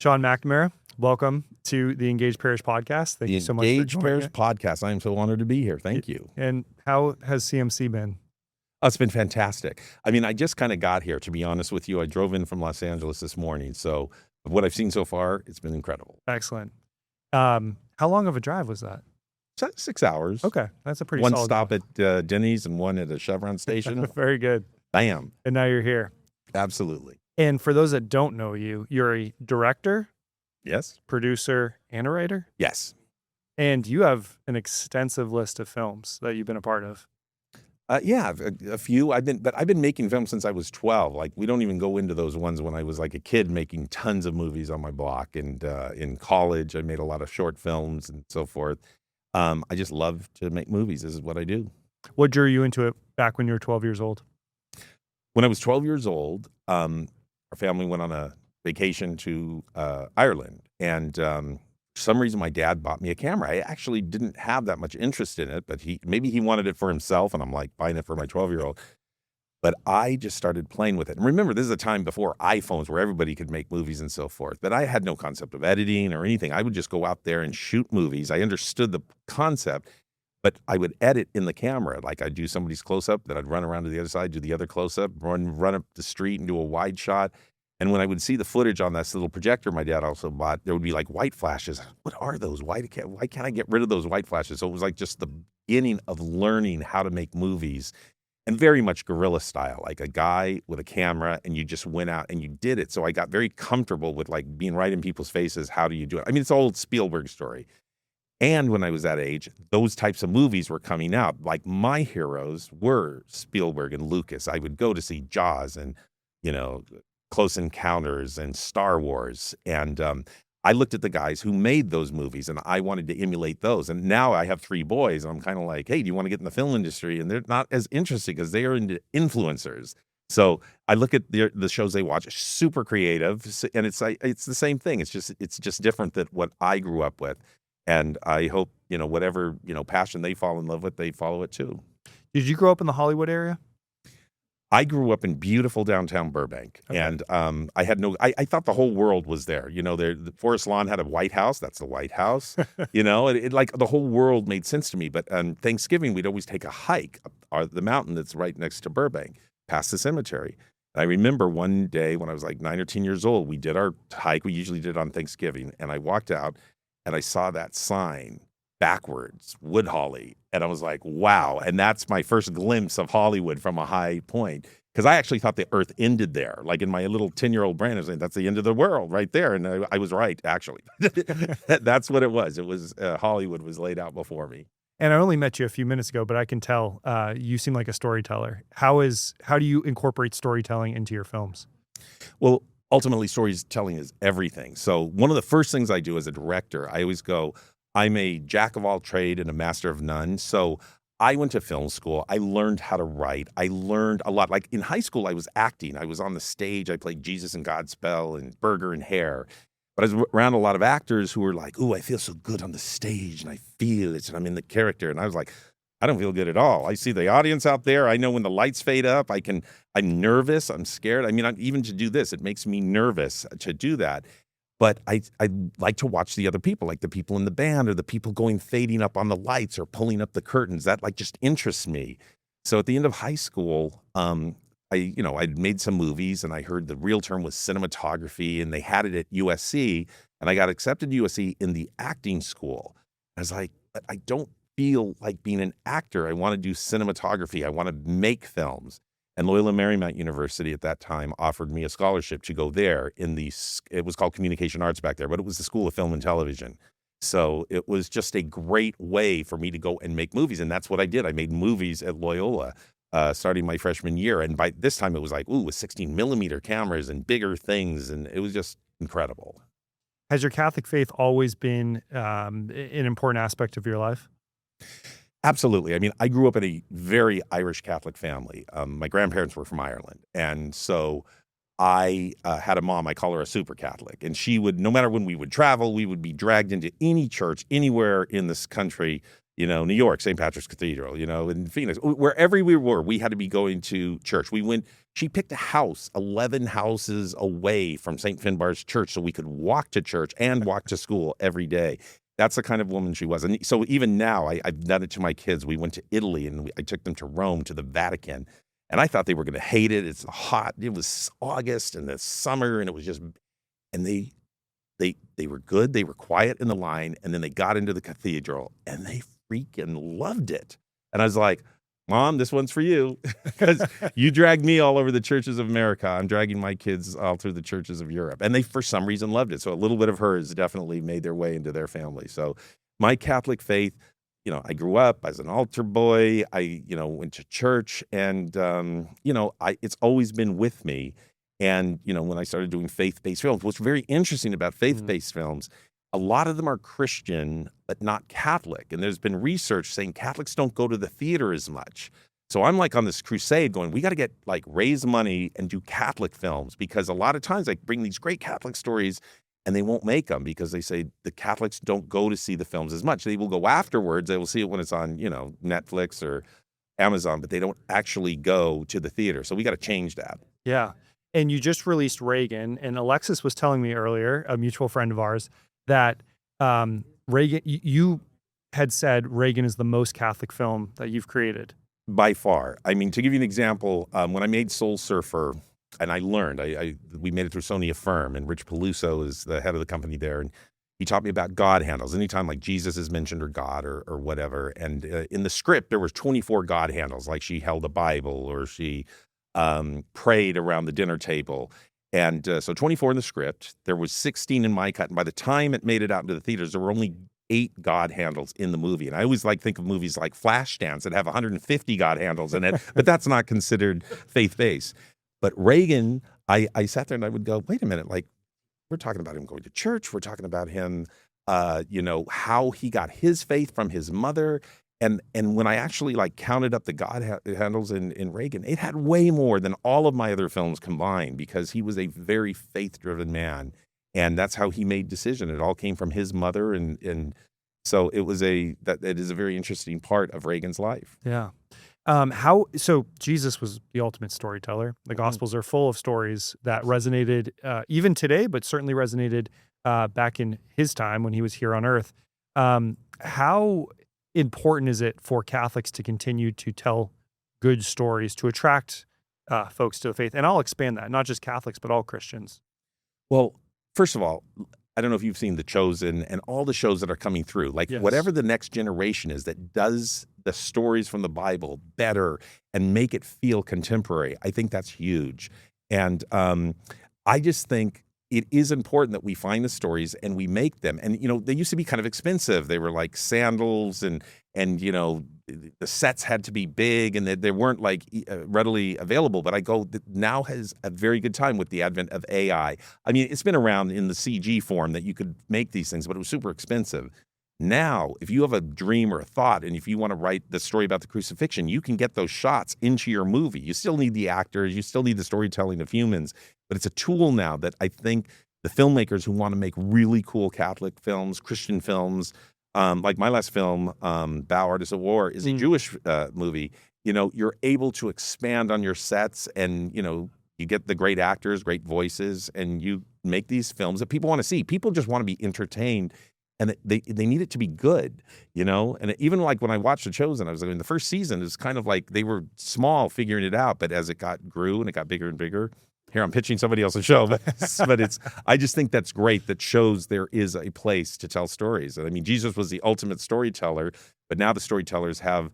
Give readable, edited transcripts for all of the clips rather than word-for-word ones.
Sean McNamara, welcome to the Engaged Parish Podcast. Thank you so much for Engaged joining Parish it. Podcast. I am so honored to be here. Thank you. And how has CMC been? Oh, it's been fantastic. I mean, I just kind of got here, to be honest with you. I drove in from Los Angeles this morning. So of what I've seen so far, it's been incredible. Excellent. How long of a drive was that? 6 hours. Okay, that's a pretty One solid stop drive. at Denny's and one at a Chevron station. Very good. Bam. And now you're here. Absolutely. And for those that don't know you, you're a director, Yes. producer, and a writer. Yes. And you have an extensive list of films that you've been a part of. Yeah, a few. I've been making films since I was 12. Like, we don't even go into those ones when I was like a kid making tons of movies on my block. And in college, I made a lot of short films and so forth. I just love to make movies. This is what I do. What drew you into it back when you were 12 years old? When I was 12 years old, our family went on a vacation to Ireland. And for some reason, my dad bought me a camera. I actually didn't have that much interest in it, but maybe he wanted it for himself, and I'm like buying it for my 12-year-old. But I just started playing with it. And remember, this is a time before iPhones where everybody could make movies and so forth. But I had no concept of editing or anything. I would just go out there and shoot movies. I understood the concept, but I would edit in the camera. Like, I'd do somebody's close-up, then I'd run around to the other side, do the other close-up, run up the street and do a wide shot. And when I would see the footage on this little projector my dad also bought, there would be like white flashes. What are those? Why can't I get rid of those white flashes? So it was like just the beginning of learning how to make movies, and very much guerrilla style, like a guy with a camera and you just went out and you did it. So I got very comfortable with like being right in people's faces. How do you do it? I mean, it's an old Spielberg story. And when I was that age, those types of movies were coming out. Like, my heroes were Spielberg and Lucas. I would go to see Jaws and, Close Encounters and Star Wars. And I looked at the guys who made those movies and I wanted to emulate those. And now I have 3 boys. And I'm kind of like, hey, do you want to get in the film industry? And they're not as interested because they are into influencers. So I look at the shows they watch, super creative. And it's the same thing. It's just different than what I grew up with. And I hope, whatever, passion they fall in love with, they follow it too. Did you grow up in the Hollywood area? I grew up in beautiful downtown Burbank. Okay. And I thought the whole world was there. The Forest Lawn had a White House. That's the White House. It like the whole world made sense to me. But on Thanksgiving, we'd always take a hike up the mountain that's right next to Burbank, past the cemetery. And I remember one day when I was like 9 or 10 years old, we did our hike. We usually did it on Thanksgiving. And I walked out and I saw that sign backwards, Wood Holly. And I was like, wow. And that's my first glimpse of Hollywood from a high point. Because I actually thought the earth ended there. Like, in my little 10-year-old brain, I was like, that's the end of the world right there. And I was right, actually. That's what it was. It was Hollywood was laid out before me. And I only met you a few minutes ago, but I can tell you seem like a storyteller. How do you incorporate storytelling into your films? Well, ultimately, storytelling is everything. So one of the first things I do as a director, I always go, I'm a jack of all trade and a master of none. So I went to film school. I learned how to write. I learned a lot. Like, in high school, I was acting. I was on the stage. I played Jesus and Godspell and Burger and Hare. But I was around a lot of actors who were like, ooh, I feel so good on the stage and I feel it and I'm in the character. And I was like, I don't feel good at all. I see the audience out there. I know when the lights fade up, I'm nervous. I'm scared. I mean, even to do this, it makes me nervous to do that. But I like to watch the other people, like the people in the band or the people fading up on the lights or pulling up the curtains. That just interests me. So at the end of high school, I'd made some movies and I heard the real term was cinematography, and they had it at USC, and I got accepted to USC in the acting school. I was like, but I don't feel like being an actor. I want to do cinematography. I want to make films. And Loyola Marymount University at that time offered me a scholarship to go there it was called Communication Arts back there, but it was the School of Film and Television. So it was just a great way for me to go and make movies. And that's what I did. I made movies at Loyola starting my freshman year. And by this time it was like, with 16 millimeter cameras and bigger things. And it was just incredible. Has your Catholic faith always been an important aspect of your life? Absolutely. I mean, I grew up in a very Irish Catholic family. My grandparents were from Ireland. And so I had a mom, I call her a super Catholic. And she would, no matter when we would travel, we would be dragged into any church anywhere in this country. New York, St. Patrick's Cathedral, in Phoenix, wherever we were, we had to be going to church. She picked a house 11 houses away from St. Finbarr's church so we could walk to church and walk to school every day. That's the kind of woman she was. And so even now, I've done it to my kids. We went to Italy and I took them to Rome, to the Vatican. And I thought they were going to hate it. It's hot. It was August and the summer, and it was just, and they were good. They were quiet in the line, and then they got into the cathedral, and they freaking loved it. And I was like, Mom, this one's for you, because you dragged me all over the churches of America. I'm dragging my kids all through the churches of Europe. And they, for some reason, loved it. So a little bit of her has definitely made their way into their family. So my Catholic faith, I grew up as an altar boy. I, went to church, and, it's always been with me. And, when I started doing faith-based films, what's very interesting about faith-based films, a lot of them are Christian, but not Catholic. And there's been research saying Catholics don't go to the theater as much. So I'm like on this crusade going, we got to raise money and do Catholic films, because a lot of times I bring these great Catholic stories and they won't make them because they say the Catholics don't go to see the films as much. They will go afterwards. They will see it when it's on, Netflix or Amazon, but they don't actually go to the theater. So we got to change that. Yeah. And you just released Reagan, and Alexis was telling me earlier, a mutual friend of ours, that Reagan, you had said Reagan is the most Catholic film that you've created. By far. I mean, to give you an example, when I made Soul Surfer, and I learned, we made it through Sony Affirm, and Rich Peluso is the head of the company there, and he taught me about God handles. Anytime Jesus is mentioned, or God, or whatever, and in the script there was 24 God handles, like she held a Bible, or she prayed around the dinner table. And so 24 in the script. There was 16 in my cut. And by the time it made it out into the theaters, there were only 8 God handles in the movie. And I always think of movies like Flashdance that have 150 God handles in it, but that's not considered faith-based. But Reagan, I sat there and I would go, wait a minute, we're talking about him going to church. We're talking about him, how he got his faith from his mother. And when I actually counted up the God handles in Reagan, it had way more than all of my other films combined, because he was a very faith-driven man, and that's how he made decision. It all came from his mother, and so it is a very interesting part of Reagan's life. Yeah. So Jesus was the ultimate storyteller. The Gospels are full of stories that resonated even today, but certainly resonated back in his time when he was here on earth. How important is it for Catholics to continue to tell good stories to attract folks to the faith? And I'll expand that, not just Catholics, but all Christians. Well, first of all, I don't know if you've seen The Chosen and all the shows that are coming through. Yes. Whatever the next generation is that does the stories from the Bible better and make it feel contemporary, I think that's huge. And I just think it is important that we find the stories and we make them. And, they used to be kind of expensive. They were like sandals, and the sets had to be big, and they weren't readily available. But I go, now has a very good time with the advent of AI. I mean, it's been around in the CG form that you could make these things, but it was super expensive. Now, if you have a dream or a thought, and if you want to write the story about the crucifixion, you can get those shots into your movie. You still need the actors, you still need the storytelling of humans, but it's a tool now that I think the filmmakers who want to make really cool Catholic films, Christian films, like my last film, Bow Artists of War, is a Jewish movie. You're able to expand on your sets, and you get the great actors, great voices, and you make these films that people want to see. People just want to be entertained. And they need it to be good, And even when I watched The Chosen, I was in the first season, it was kind of like they were small figuring it out. But as it grew and it got bigger and bigger, here I'm pitching somebody else's show, but I just think that's great. That shows there is a place to tell stories. And I mean, Jesus was the ultimate storyteller, but now the storytellers have,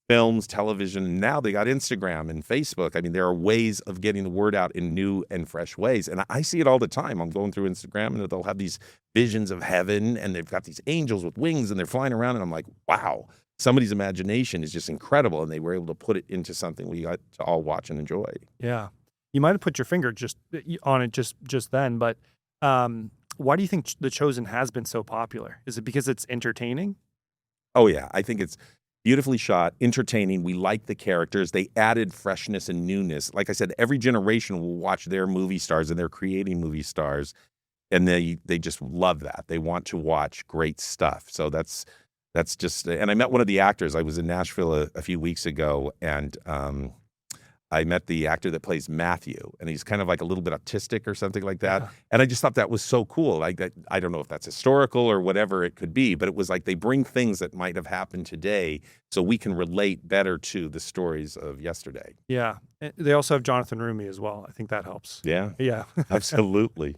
films, television, and now they got Instagram and Facebook. I mean, there are ways of getting the word out in new and fresh ways. And I see it all the time. I'm going through Instagram, and they'll have these visions of heaven, and they've got these angels with wings, and they're flying around. And I'm like, wow, somebody's imagination is just incredible. And they were able to put it into something we got to all watch and enjoy. Yeah. You might have put your finger on it just then, but why do you think The Chosen has been so popular? Is it because it's entertaining? Oh, yeah. I think it's beautifully shot, entertaining. We like the characters. They added freshness and newness. Like I said, every generation will watch their movie stars, and they're creating movie stars, and they just love that. They want to watch great stuff. So that's That's just, and I met one of the actors. I was in Nashville a few weeks ago, and I met the actor that plays Matthew, and he's kind of like a little bit autistic or something like that. Yeah. And I just thought that was so cool. Like that, I don't know if that's historical or whatever it could be, but it was like they bring things that might have happened today so we can relate better to the stories of yesterday. Yeah. They also have Jonathan Rumi as well. I think that helps. Yeah, Yeah. absolutely.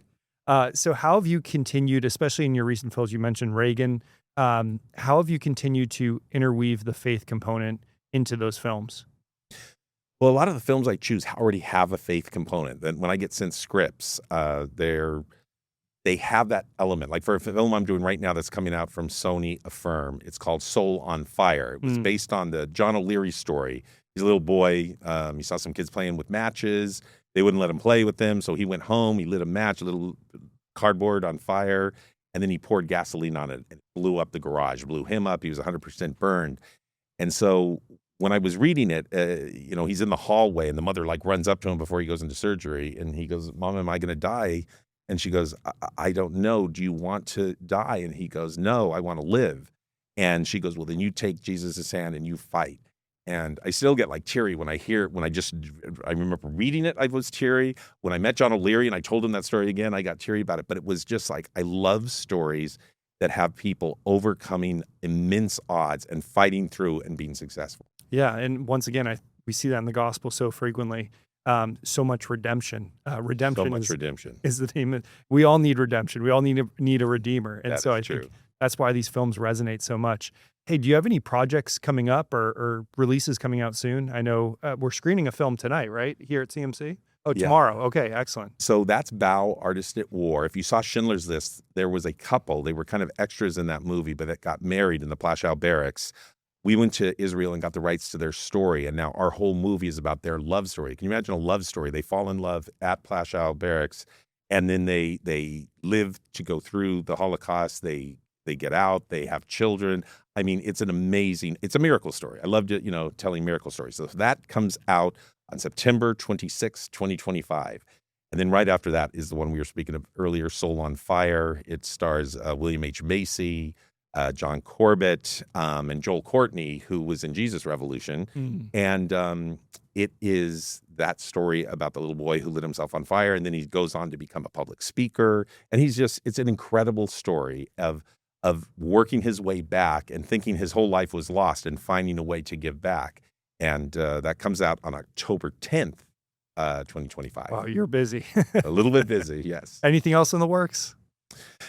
So how have you continued, especially in your recent films, you mentioned Reagan, how have you continued to interweave the faith component into those films? Well, a lot of the films I choose already have a faith component. Then when I get sent scripts, they have that element. Like for a film I'm doing right now that's coming out from Sony Affirm, it's called Soul on Fire. It was based on the John O'Leary story. He's a little boy. He saw some kids playing with matches. They wouldn't let him play with them, so he went home. He lit a match, a little cardboard on fire, and then he poured gasoline on it and blew up the garage, blew him up. He was 100% burned. And so when I was reading it, he's in the hallway, and the mother like runs up to him before he goes into surgery, and he goes, "Mom, am I going to die?" And she goes, I don't know. Do you want to die? And he goes, "No, I want to live." And she goes, "Well, then you take Jesus' hand and you fight." And I still get like teary when I remember reading it, I was teary. When I met John O'Leary and I told him that story again, I got teary about it. But it was just like, I love stories that have people overcoming immense odds and fighting through and being successful. Yeah. And once again, we see that in the gospel so frequently. So much redemption. Redemption is the theme. We all need redemption. We all need a redeemer. And so I think that's why these films resonate so much. Hey, do you have any projects coming up or releases coming out soon? I know we're screening a film tonight, right? Here at CMC? Oh, tomorrow. Yeah. Okay, excellent. So that's Bow, Artist at War. If you saw Schindler's List, there was a couple. They were kind of extras in that movie, but that got married in the Plaszow barracks. We went to Israel and got the rights to their story, and now our whole movie is about their love story. Can you imagine a love story? They fall in love at Plaszow barracks, and then they live to go through the Holocaust. They get out. They have children. I mean, it's a miracle story. I loved it, telling miracle stories. So that comes out on September 26, 2025. And then right after that is the one we were speaking of earlier, Soul on Fire. It stars William H. Macy, John Corbett, and Joel Courtney, who was in Jesus Revolution. And it is that story about the little boy who lit himself on fire, and then he goes on to become a public speaker. And it's an incredible story of working his way back and thinking his whole life was lost and finding a way to give back. And that comes out on October 10th, 2025. Wow, you're busy. A little bit busy, yes. Anything else in the works?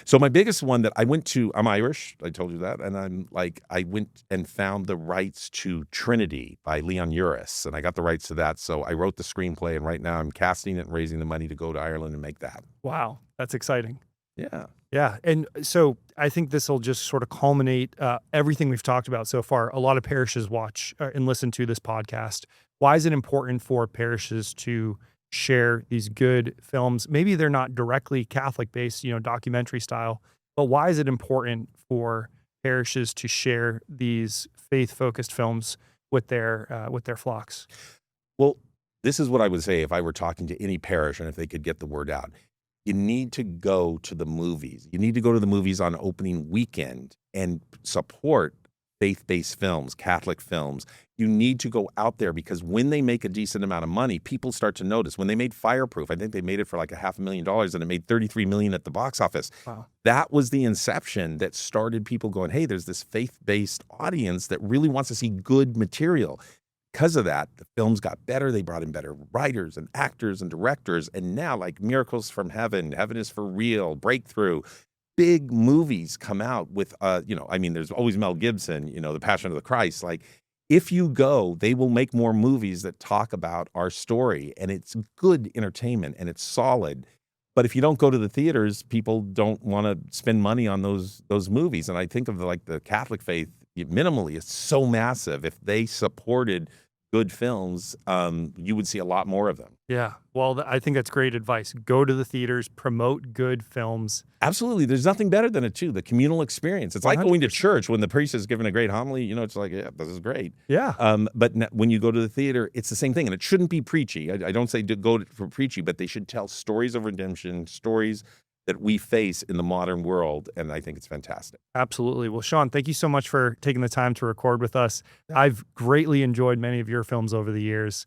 So my biggest one that I went to, I'm Irish, I told you that, and I went and found the rights to Trinity by Leon Uris, and I got the rights to that, so I wrote the screenplay, and right now I'm casting it and raising the money to go to Ireland and make that. Wow, that's exciting. Yeah. Yeah, and so I think this will just sort of culminate everything we've talked about so far. A lot of parishes watch and listen to this podcast. Why is it important for parishes to share these good films? Maybe they're not directly Catholic-based, documentary style, but why is it important for parishes to share these faith-focused films with their flocks? Well, this is what I would say if I were talking to any parish and if they could get the word out. You need to go to the movies. You need to go to the movies on opening weekend and support faith-based films, Catholic films. You need to go out there because when they make a decent amount of money, people start to notice. When they made Fireproof, I think they made it for like $500,000 and it made $33 million at the box office. Wow. That was the inception that started people going, hey, there's this faith-based audience that really wants to see good material. Because of that, the films got better. They brought in better writers and actors and directors. And now, like Miracles from Heaven, Heaven is for Real, Breakthrough, big movies come out with, there's always Mel Gibson, The Passion of the Christ. Like, if you go, they will make more movies that talk about our story. And it's good entertainment and it's solid. But if you don't go to the theaters, people don't want to spend money on those movies. And I think of the Catholic faith, minimally, it's so massive. If they supported good films, you would see a lot more of them. Yeah. Well, I think that's great advice. Go to the theaters, promote good films. Absolutely. There's nothing better than it, too. The communal experience. It's 100%. Like going to church when the priest is giving a great homily. It's like, yeah, this is great. Yeah. But when you go to the theater, it's the same thing. And it shouldn't be preachy. I don't say to go for preachy, but they should tell stories of redemption, stories that we face in the modern world, and I think it's fantastic. Absolutely. Well, Sean, thank you so much for taking the time to record with us. I've greatly enjoyed many of your films over the years.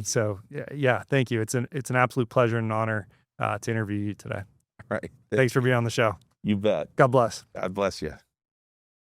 So yeah, thank you. It's an absolute pleasure and an honor to interview you today. All right. Thanks for being on the show. You bet. God bless. God bless you.